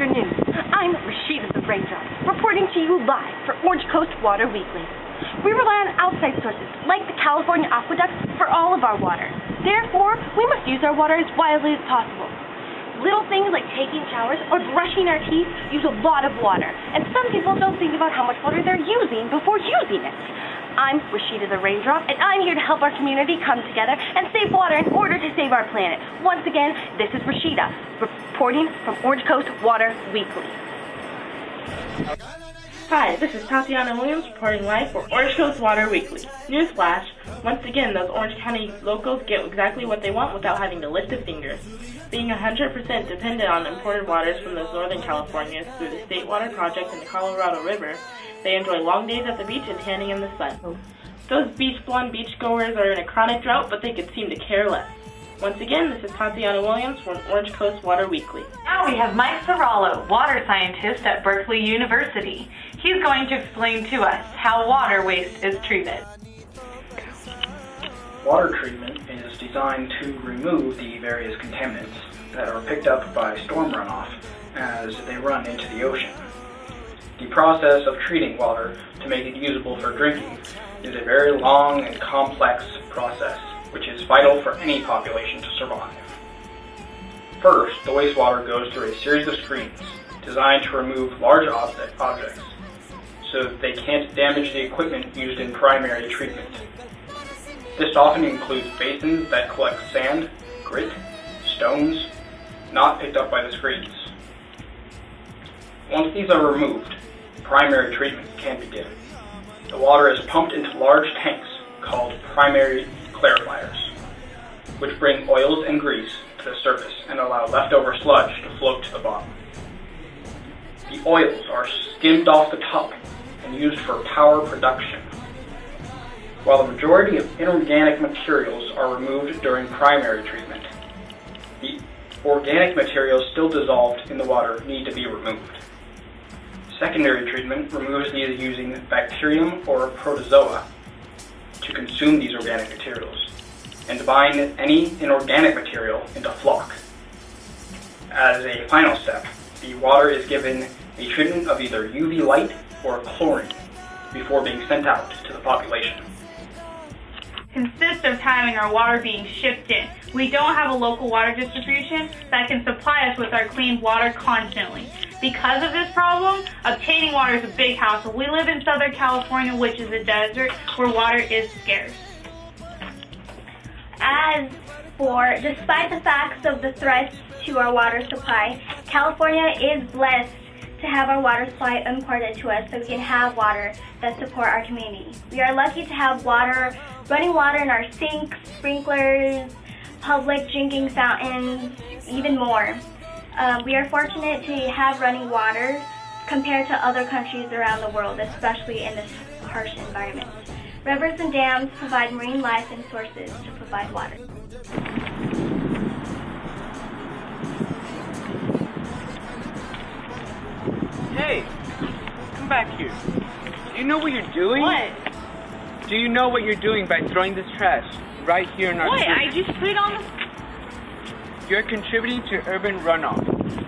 afternoon. I'm Rashida the Raindrop, reporting to you live for Orange Coast Water Weekly. We rely on outside sources, like the California aqueducts, for all of our water. Therefore, we must use our water as wisely as possible. Little things like taking showers or brushing our teeth use a lot of water, and some people don't think about how much water they're using before using it. I'm Rashida the Raindrop, and I'm here to help our community come together and save water in order to save our planet. Once again, this is Rashida, reporting from Orange Coast Water Weekly. Hi, this is Tatiana Williams reporting live for Orange Coast Water Weekly. Newsflash, once again, those Orange County locals get exactly what they want without having to lift a finger. Being 100% dependent on imported waters from those Northern Californians through the State Water Project and the Colorado River, they enjoy long days at the beach and tanning in the sun. Those beach-blonde beachgoers are in a chronic drought, but they could seem to care less. Once again, this is Tatiana Williams from Orange Coast Water Weekly. Now we have Mike Serrallo, water scientist at Berkeley University. He's going to explain to us how water waste is treated. Water treatment is designed to remove the various contaminants that are picked up by storm runoff as they run into the ocean. The process of treating water to make it usable for drinking is a very long and complex process, which is vital for any population to survive. First, the wastewater goes through a series of screens designed to remove large objects so that they can't damage the equipment used in primary treatment. This often includes basins that collect sand, grit, stones, not picked up by the screens. Once these are removed, primary treatment can begin. The water is pumped into large tanks called primary clarifiers, which bring oils and grease to the surface and allow leftover sludge to float to the bottom. The oils are skimmed off the top and used for power production. While the majority of inorganic materials are removed during primary treatment, the organic materials still dissolved in the water need to be removed. Secondary treatment removes these using bacterium or protozoa to consume these organic materials and to bind any inorganic material into floc. As a final step, the water is given a treatment of either UV light or chlorine before being sent out to the population. Consists of having our water being shipped in. We don't have a local water distribution that can supply us with our clean water constantly. Because of this problem, obtaining water is a big hassle. We live in Southern California, which is a desert, where water is scarce. Despite the facts of the threats to our water supply, California is blessed to have our water supply imported to us so we can have water that support our community. We are lucky to have running water in our sinks, sprinklers, public drinking fountains, even more. We are fortunate to have running water compared to other countries around the world, especially in this harsh environment. Rivers and dams provide marine life and sources to provide water. Hey, come back here. Do you know what you're doing? What? Do you know what you're doing by throwing this trash right here in our street? I just put it on the... You're contributing to urban runoff.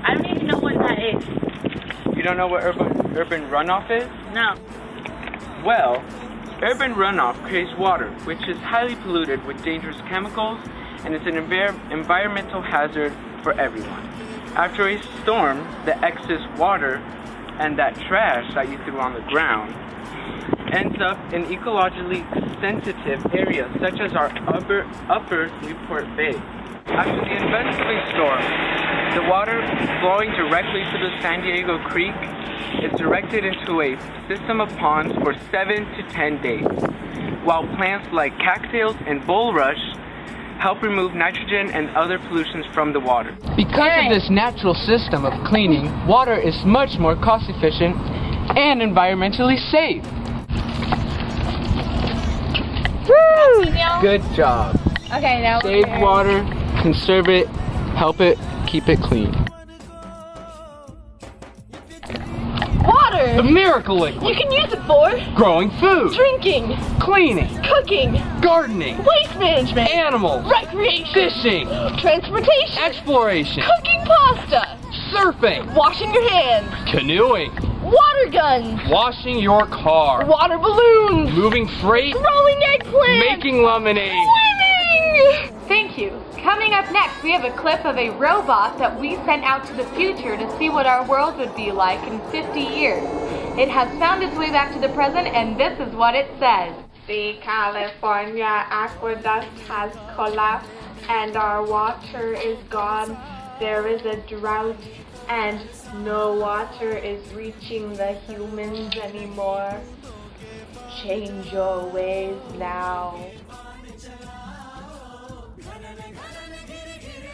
I don't even know what that is. You don't know what urban runoff is? No. Well, urban runoff creates water, which is highly polluted with dangerous chemicals, and it's an environmental hazard for everyone. After a storm, the excess water and that trash that you threw on the ground ends up in ecologically sensitive areas such as our upper Newport Bay. After the eventually storm, the water flowing directly to the San Diego Creek is directed into a system of ponds for 7 to 10 days, while plants like cattails and bulrush help remove nitrogen and other pollutions from the water. Because of this natural system of cleaning, water is much more cost efficient and environmentally safe. Woo! Good job. Okay, now save water, conserve it, help it, keep it clean. Water! The miracle liquid! You can use it for growing food, drinking, cleaning, cooking, gardening, waste management, animals, recreation, fishing, transportation, exploration, cooking pasta, surfing, Washing your hands. canoeing, Water guns. washing your car, Water balloons. moving freight, Rolling eggplants. making lemonade. Swimming. Thank you. Coming up next, we have a clip of a robot that we sent out to the future to see what our world would be like in 50 years. It has found its way back to the present, and this is what it says. The California aqueduct has collapsed and our water is gone. There is a drought and no water is reaching the humans anymore. Change your ways now.